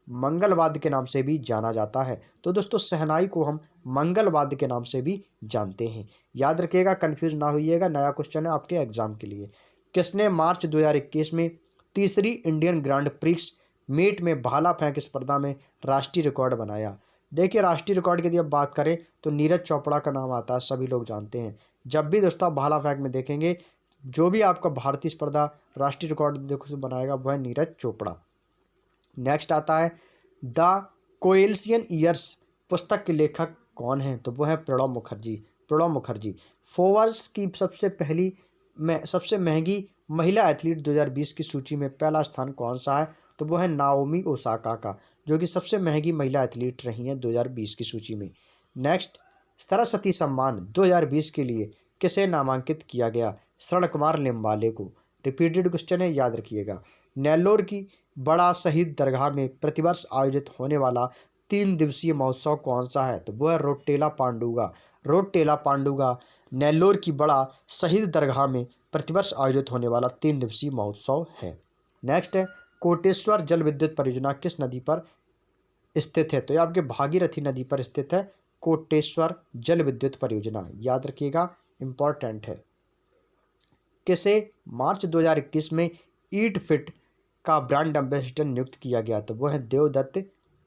मंगल वाद्य के नाम से भी जाना जाता है? तो दोस्तों शहनाई को हम मंगल वाद्य के नाम से भी जानते हैं। याद रखिएगा, कंफ्यूज ना होइएगा, नया क्वेश्चन है आपके एग्जाम के लिए। किसने मार्च 2021 में तीसरी इंडियन ग्रांड प्रिक्स मीट में भाला फेंक स्पर्धा में राष्ट्रीय रिकॉर्ड बनाया? देखिए, राष्ट्रीय रिकॉर्ड की यदि आप बात करें तो नीरज चोपड़ा का नाम आता है, सभी लोग जानते हैं। जब भी दोस्तों आप भाला फेंक में देखेंगे, जो भी आपका भारतीय स्पर्धा राष्ट्रीय रिकॉर्ड देखो बनाएगा वह है नीरज चोपड़ा। नेक्स्ट आता है द कोएल्सियन ईयर्स पुस्तक के लेखक कौन है? तो वो है प्रणब मुखर्जी। प्रणब मुखर्जी। फोर्ब्स की सबसे महंगी महिला एथलीट 2020 की सूची में पहला स्थान कौन सा है? तो वो है नाओमी ओसाका का, जो कि सबसे महंगी महिला एथलीट रही हैं 2020 की सूची में। नेक्स्ट, सरस्वती सम्मान 2020 के लिए किसे नामांकित किया गया? शरण कुमार लिम्बाले को। रिपीटेड क्वेश्चन है, याद रखिएगा। नेल्लोर की बड़ा शहीद दरगाह में प्रतिवर्ष आयोजित होने वाला 3 दिवसीय महोत्सव कौन सा है? तो वह है रोटेला पांडुगा। रोटेला पांडुगा नेल्लोर की बड़ा शहीद दरगाह में प्रतिवर्ष आयोजित होने वाला 3 दिवसीय महोत्सव है। नेक्स्ट है कोटेश्वर जल विद्युत परियोजना किस नदी पर स्थित है? तो ये आपके भागीरथी नदी पर स्थित है कोटेश्वर जल विद्युत परियोजना। याद रखिएगा, इंपॉर्टेंट है। किसे मार्च 2021 में ईट फिट का ब्रांड एम्बेसडर नियुक्त किया गया? तो वो है देवदत्त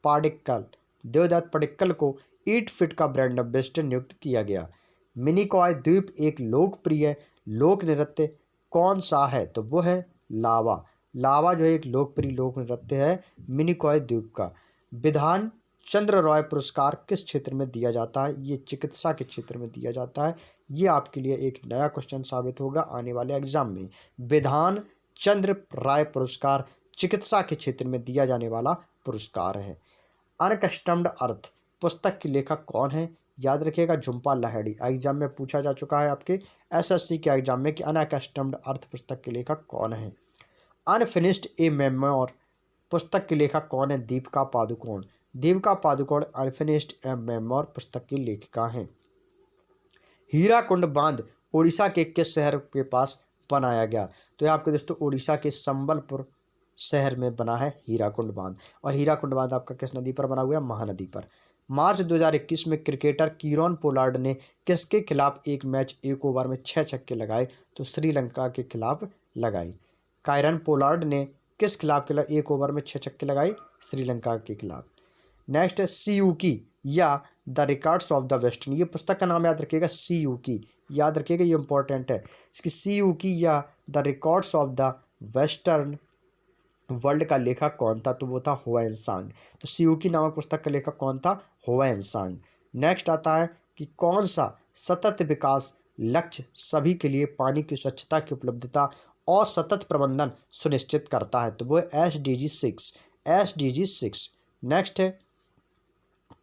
पाडिक्कल। देवदत्त पडिक्कल को ईट फिट का ब्रांड एम्बेसडर नियुक्त किया गया। मिनिकॉय द्वीप एक लोकप्रिय लोक नृत्य कौन सा है? तो वो है लावा। लावा जो है एक लोकप्रिय लोक नृत्य है मिनिकॉय द्वीप का। विधान चंद्र रॉय पुरस्कार किस क्षेत्र में दिया जाता है? ये चिकित्सा के क्षेत्र में दिया जाता है। ये आपके लिए एक नया क्वेश्चन साबित होगा आने वाले एग्जाम में। विधान चंद्र राय पुरस्कार चिकित्सा के क्षेत्र में दिया जाने वाला पुरस्कार है। अनकस्टम्ड अर्थ पुस्तक के लेखक कौन है? याद रखिएगा, झुम्पा लाहिड़ी। एग्जाम में पूछा जा चुका है आपके एसएससी के एग्जाम में कि अनकस्टम्ड अर्थ पुस्तक के लेखक कौन है। अनफिनिश्ड ए मेमोर पुस्तक के लेखक कौन है? दीपिका पादुकोण। दीपिका पादुकोण अनफिनिश्ड ए मेमोर पुस्तक की लेखिका हैं। हीराकुंड बांध उड़ीसा के किस शहर के पास बनाया गया? तो ये आपके दोस्तों उड़ीसा के संबलपुर शहर में बना है हीराकुंड बांध। और हीराकुंड बांध आपका किस नदी पर बना हुआ है? महानदी पर। मार्च 2021 में क्रिकेटर कीरोन पोलार्ड ने किसके खिलाफ एक मैच 1 ओवर में 6 छक्के लगाए? तो श्रीलंका के खिलाफ लगाए। कायरन पोलार्ड ने किस खिलाफ 1 ओवर में 6 छक्के लगाए? श्रीलंका के खिलाफ। नेक्स्ट है सीयूकी या the records of the western. ये पुस्तक का नाम याद रखिएगा, सीयूकी, याद रखिएगा, ये इंपॉर्टेंट है। इसकी सीयूकी या the records of the western world का लेखक कौन था? तो वो था हुआयन सांग। तो सीयूकी नामक पुस्तक का लेखक कौन था? हुआयन सांग। नेक्स्ट आता है कि कौन सा सतत विकास लक्ष्य सभी के लिए पानी की स्वच्छता की उपलब्धता और सतत प्रबंधन सुनिश्चित करता है? तो वो SDG 6, SDG 6। नेक्स्ट है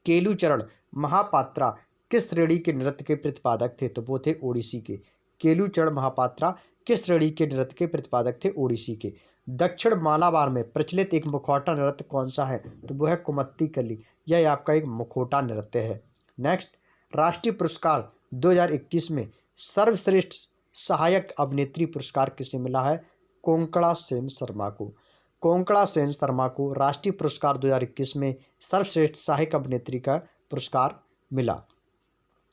केलुचरण महापात्रा किस श्रेणी के नृत्य के प्रतिपादक थे? तो वो थे ओडिसी के। केलुचरण महापात्रा किस श्रेणी के नृत्य के प्रतिपादक थे? ओडिसी के। दक्षिण मालाबार में प्रचलित एक मुखौटा नृत्य कौन सा है? तो वो है कुमत्ती कली। यह आपका एक मुखौटा नृत्य है। नेक्स्ट, राष्ट्रीय पुरस्कार 2021 में सर्वश्रेष्ठ सहायक अभिनेत्री पुरस्कार किसे मिला है? कोंकणा सेन शर्मा को। कोंकणा सेन शर्मा को राष्ट्रीय पुरस्कार 2021 में सर्वश्रेष्ठ सहायक अभिनेत्री का पुरस्कार मिला।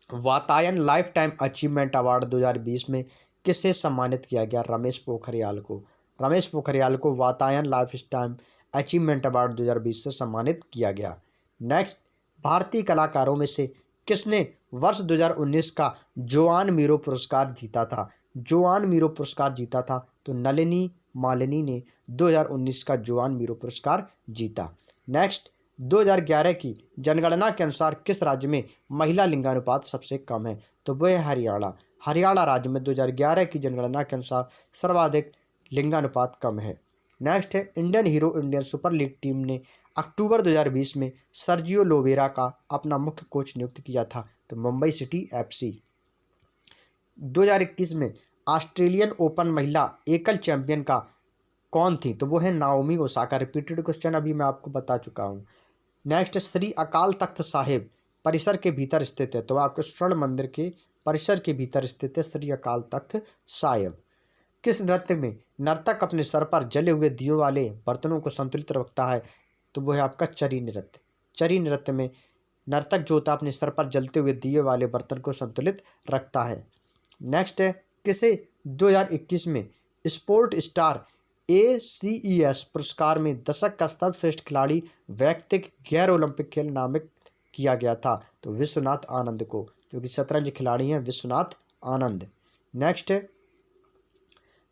Vatayan life time achievement award 2020 में किसे सम्मानित किया गया? रमेश पोखरियाल को। रमेश पोखरियाल को Vatayan life time achievement award 2020 से सम्मानित किया गया। नेक्स्ट, भारतीय कलाकारों में से किसने वर्ष 2019 का जोआन मीरो पुरस्कार जीता था? जोआन मीरो पुरस्कार जीता था तो नलिनी मालिनी ने 2019 का जोआन मीरो पुरस्कार जीता। नेक्स्ट, 2011 की जनगणना के अनुसार किस राज्य में महिला लिंगानुपात सबसे कम है? तो वह है हरियाणा। हरियाणा राज्य में 2011 की जनगणना के अनुसार सर्वाधिक लिंगानुपात कम है। नेक्स्ट है Indian hero Indian super league team ने अक्टूबर 2020 में सर्जियो लोवेरा का अपना मुख्य कोच नियुक्त किया था। तो मुंबई सिटी FC। 2021 में ऑस्ट्रेलियन ओपन महिला एकल चैंपियन का कौन थी? तो वो है नाओमी ओसाका। रिपीटेड क्वेश्चन अभी मैं आपको बता चुका हूँ। नेक्स्ट, श्री अकाल तख्त साहिब परिसर के भीतर स्थित है। तो आपके स्वर्ण मंदिर के परिसर के भीतर स्थित है श्री अकाल तख्त साहिब। किस नृत्य में नर्तक अपने सर पर जले हुए दियों वाले बर्तनों को संतुलित रखता है? तो वो है आपका चरी नृत्य। चरी नृत्य में नर्तक जो होता है अपने सर पर जलते हुए दिए वाले बर्तन को संतुलित रखता है। नेक्स्ट है किसे 2021 में स्पोर्ट स्टार ACES पुरस्कार में दशक का सर्वश्रेष्ठ खिलाड़ी व्यक्तिगत गैर ओलंपिक खेल नामित किया गया था? तो विश्वनाथ आनंद को, जो कि शतरंज खिलाड़ी हैं, विश्वनाथ आनंद। नेक्स्ट है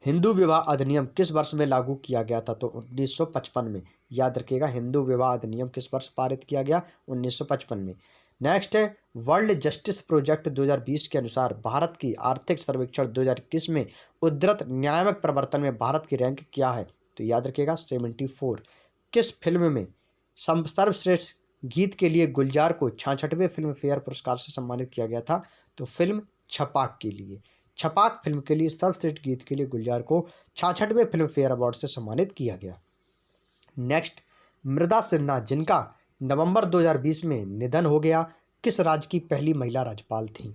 हिंदू विवाह अधिनियम किस वर्ष में लागू किया गया था? तो 1955 में। याद रखिएगा, हिंदू विवाह अधिनियम किस वर्ष पारित किया गया? 1955 में। नेक्स्ट है वर्ल्ड जस्टिस प्रोजेक्ट 2020 के अनुसार भारत की आर्थिक सर्वेक्षण 2021 में उद्धृत न्यायिक प्रवर्तन में भारत की रैंक क्या है? तो याद रखिएगा 74। किस फिल्म में सर्वश्रेष्ठ गीत के लिए गुलजार को 66वें फिल्म फेयर पुरस्कार से सम्मानित किया गया था? तो फिल्म छपाक के लिए। छपाक फिल्म के लिए सर्वश्रेष्ठ गीत के लिए गुलजार को 66वें फिल्म फेयर अवार्ड से सम्मानित किया गया। नेक्स्ट, मृदा सिन्हा जिनका नवंबर 2020 में निधन हो गया, किस राज्य की पहली महिला राज्यपाल थी?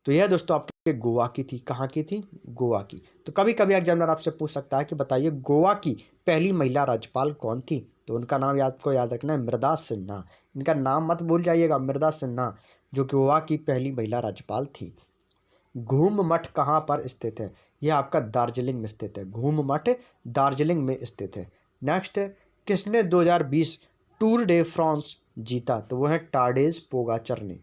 तो यह दोस्तों आपके गोवा की थी। कहाँ की थी? गोवा की। तो कभी कभी एग्जामिनर आपसे पूछ सकता है कि बताइए गोवा की पहली महिला राज्यपाल कौन थी? तो उनका नाम आपको याद रखना है, मृदा सिन्हा। इनका नाम मत भूल जाइएगा, मृदा सिन्हा, जो गोवा की पहली महिला राज्यपाल थी। घूम मठ कहाँ पर स्थित है? यह आपका दार्जिलिंग में स्थित है। घूम मठ दार्जिलिंग में स्थित है। नेक्स्ट, किसने 2020 टूर डे फ्रांस जीता? तो वो है टाडेज पोगाचर ने।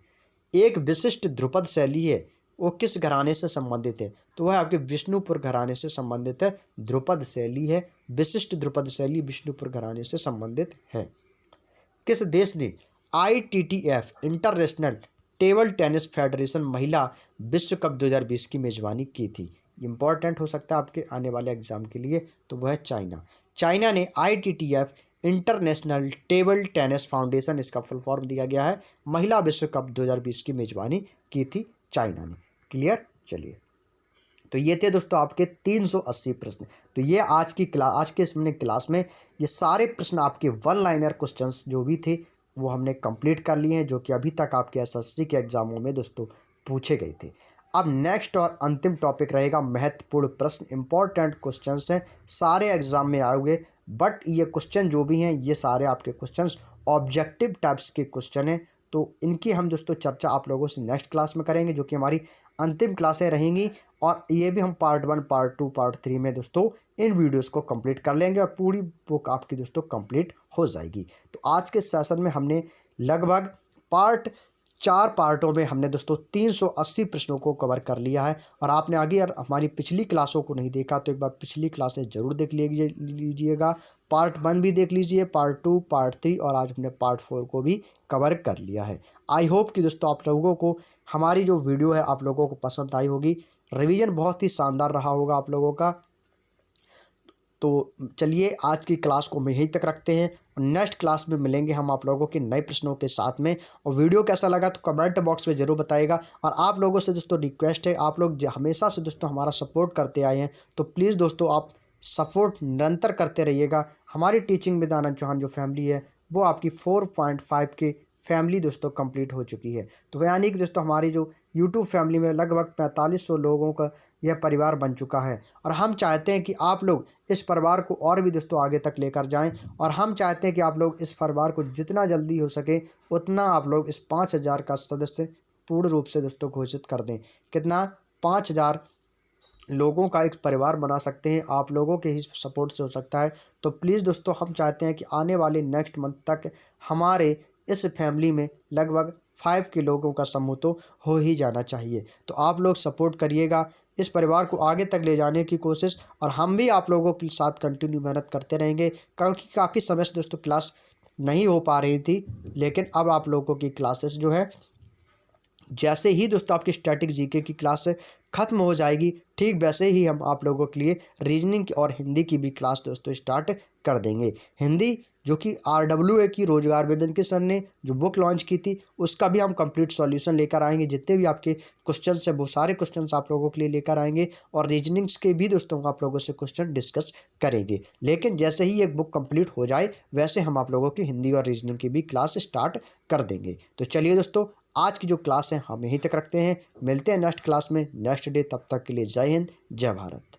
एक विशिष्ट ध्रुपद शैली है, वो किस घराने से संबंधित है? तो वह आपके विष्णुपुर घराने से संबंधित है। ध्रुपद शैली है, विशिष्ट ध्रुपद शैली विष्णुपुर घराने से संबंधित है। किस देश ने ITTF international table tennis federation महिला विश्व कप 2020 की मेजबानी की थी? इंपॉर्टेंट हो सकता है आपके आने वाले एग्जाम के लिए। तो वह है चाइना। चाइना ने ITTF international table tennis foundation, इसका फुल फॉर्म दिया गया है, महिला विश्व कप 2020 की मेजबानी की थी चाइना ने। क्लियर? चलिए, तो ये थे दोस्तों आपके 380 प्रश्न। तो ये आज के इस क्लास में ये सारे प्रश्न आपके वन लाइनर क्वेश्चंस जो भी थे वो हमने कंप्लीट कर लिए हैं, जो कि अभी तक आपके SSC के एग्जामों में दोस्तों पूछे गए थे। अब नेक्स्ट और अंतिम टॉपिक रहेगा महत्वपूर्ण प्रश्न। इंपॉर्टेंट क्वेश्चंस हैं, सारे एग्जाम में आएंगे, बट ये क्वेश्चन जो भी हैं ये सारे आपके क्वेश्चंस ऑब्जेक्टिव टाइप्स के क्वेश्चन हैं। तो इनकी हम दोस्तों चर्चा आप लोगों से नेक्स्ट क्लास में करेंगे, जो कि हमारी अंतिम क्लासें रहेंगी। और ये भी हम पार्ट 1, पार्ट 2, पार्ट 3 में दोस्तों इन वीडियोस को कंप्लीट कर लेंगे और पूरी बुक आपकी दोस्तों कंप्लीट हो जाएगी। तो आज के सेशन में हमने लगभग 4 पार्टों में हमने दोस्तों 380 प्रश्नों को कवर कर लिया है। और आपने आगे यार हमारी पिछली क्लासों को नहीं देखा तो एक बार पिछली क्लासें जरूर देख लीजिएगा। पार्ट 1 भी देख लीजिए, पार्ट 2, पार्ट 3 और आज हमने पार्ट 4 को भी कवर कर लिया है। आई होप कि दोस्तों आप लोगों को हमारी जो वीडियो है आप लोगों को पसंद आई होगी। रिवीजन बहुत ही शानदार रहा होगा आप लोगों का। तो चलिए आज की क्लास को हम यहीं तक रखते हैं और नेक्स्ट क्लास में मिलेंगे हम आप लोगों के नए प्रश्नों के साथ में। और वीडियो कैसा लगा तो कमेंट बॉक्स में ज़रूर बताइएगा। और आप लोगों से दोस्तों रिक्वेस्ट है, आप लोग हमेशा से दोस्तों हमारा सपोर्ट करते आए हैं, तो प्लीज़ दोस्तों आप सपोर्ट निरंतर करते रहिएगा। हमारी टीचिंग विद आनंद चौहान जो फैमिली है वो आपकी 4.5 के फैमिली दोस्तों कंप्लीट हो चुकी है। तो यानी कि दोस्तों हमारी जो यूट्यूब फैमिली में लगभग 4500 लोगों का यह परिवार बन चुका है। और हम चाहते हैं कि आप लोग इस परिवार को और भी दोस्तों आगे तक लेकर जाएं। और हम चाहते हैं कि आप लोग इस परिवार को जितना जल्दी हो सके उतना आप लोग इस 5000 का सदस्य पूर्ण रूप से दोस्तों घोषित कर दें। कितना? 5000 लोगों का एक परिवार बना सकते हैं, आप लोगों के ही सपोर्ट से हो सकता है। तो प्लीज़ दोस्तों हम चाहते हैं कि आने वाले नेक्स्ट मंथ तक हमारे इस फैमिली में लगभग 5 के लोगों का समूह तो हो ही जाना चाहिए। तो आप लोग सपोर्ट करिएगा इस परिवार को आगे तक ले जाने की कोशिश। और हम भी आप लोगों के साथ कंटिन्यू मेहनत करते रहेंगे, क्योंकि काफ़ी समय से दोस्तों क्लास नहीं हो पा रही थी। लेकिन अब आप लोगों की क्लासेस जो है, जैसे ही दोस्तों आपकी स्टैटिक जीके की क्लास खत्म हो जाएगी, ठीक वैसे ही हम आप लोगों के लिए रीजनिंग और हिंदी की भी क्लास दोस्तों स्टार्ट कर देंगे। हिंदी जो कि RWA की रोजगार वेदन के सर ने जो बुक लॉन्च की थी उसका भी हम कंप्लीट सॉल्यूशन लेकर आएंगे। जितने भी आपके क्वेश्चंस है वो सारे क्वेश्चंस आप लोगों के लिए लेकर आएंगे। और रीजनिंग्स के भी दोस्तों आप लोगों से क्वेश्चन डिस्कस करेंगे। लेकिन जैसे ही एक बुक कंप्लीट हो जाए वैसे हम आप लोगों की हिंदी और रीजनिंग की भी क्लास स्टार्ट कर देंगे। तो चलिए दोस्तों आज की जो क्लास है हम यहीं तक रखते हैं। मिलते हैं नेक्स्ट क्लास में नेक्स्ट डे। तब तक के लिए जय हिंद, जय भारत।